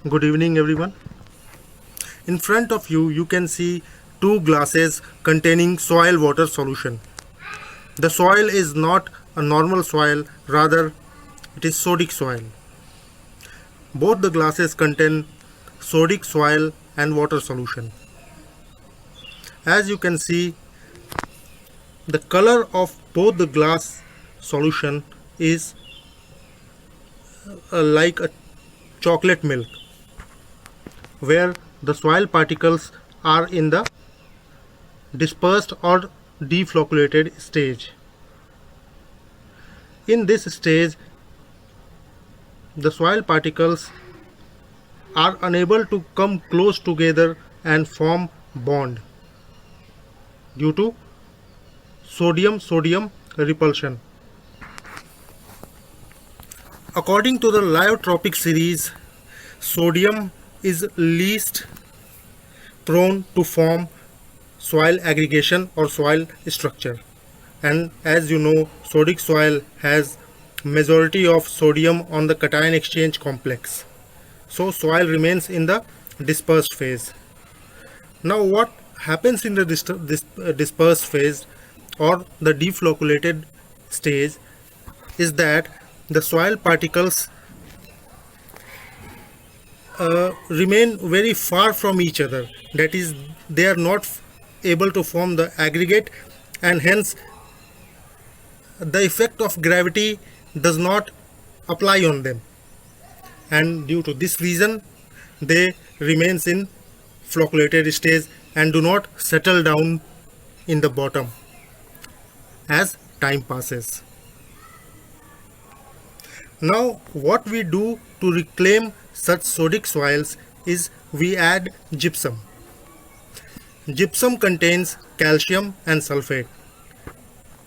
Good evening, everyone. In front of you, you can see two glasses containing soil water solution. The soil is not a normal soil, rather, it is sodic soil. Both the glasses contain sodic soil and water solution. As you can see, the color of both the glass solution is like a chocolate milk, where the soil particles are in the dispersed or deflocculated stage. In this stage, the soil particles are unable to come close together and form bond due to sodium-sodium repulsion. According to the lyotropic series, sodium is least prone to form soil aggregation or soil structure, and as you know, sodic soil has majority of sodium on the cation exchange complex, so soil remains in the dispersed phase. Now what happens in the dispersed phase or the deflocculated stage is that the soil particles remain very far from each other, that is, they are not able to form the aggregate, and hence the effect of gravity does not apply on them, and due to this reason they remains in flocculated stage and do not settle down in the bottom as time passes. Now what we do to reclaim such sodic soils is we add gypsum. Gypsum contains calcium and sulfate.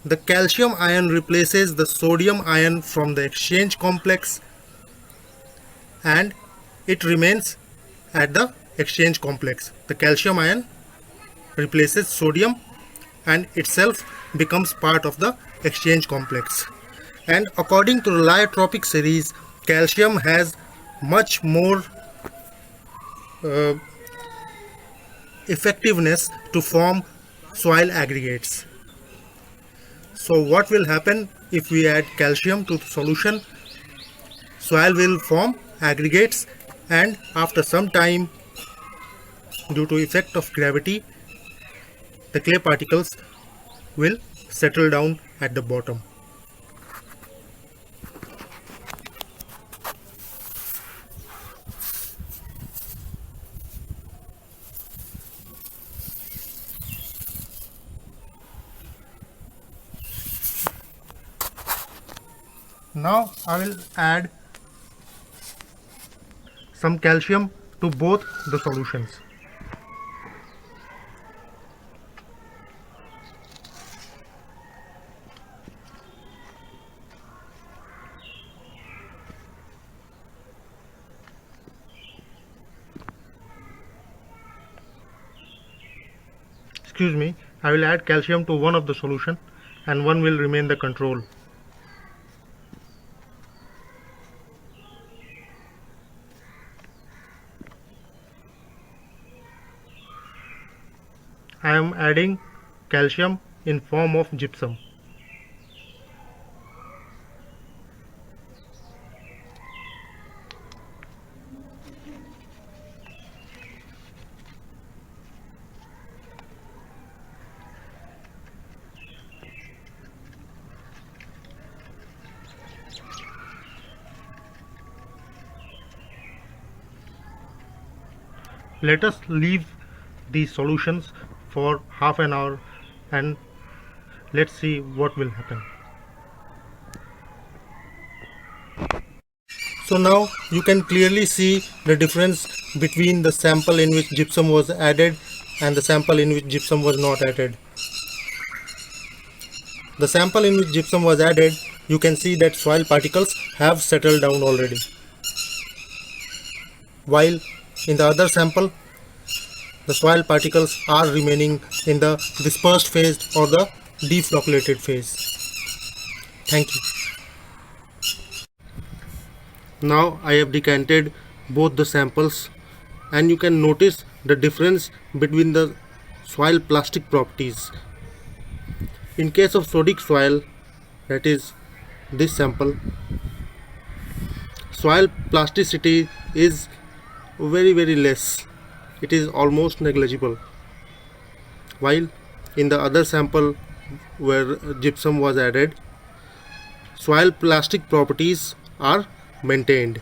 The calcium ion replaces the sodium ion from the exchange complex and it remains at the exchange complex. The calcium ion replaces sodium and itself becomes part of the exchange complex. And according to the lyotropic series, calcium has much more effectiveness to form soil aggregates. So what will happen if we add calcium to the solution? Soil will form aggregates, and after some time, due to effect of gravity, the clay particles will settle down at the bottom. Now I will add some calcium to both the solutions. Excuse me, I will add calcium to one of the solution and one will remain the control. I am adding calcium in form of gypsum. Let us leave these solutions for half an hour and let's see what will happen. So now you can clearly see the difference between the sample in which gypsum was added and the sample in which gypsum was not added. The sample in which gypsum was added, you can see that soil particles have settled down already, while in the other sample the soil particles are remaining in the dispersed phase or the deflocculated phase. Thank you. Now I have decanted both the samples, and you can notice the difference between the soil plastic properties. In case of sodic soil, that is this sample, soil plasticity is very less. It is almost negligible. While in the other sample where gypsum was added, soil plastic properties are maintained.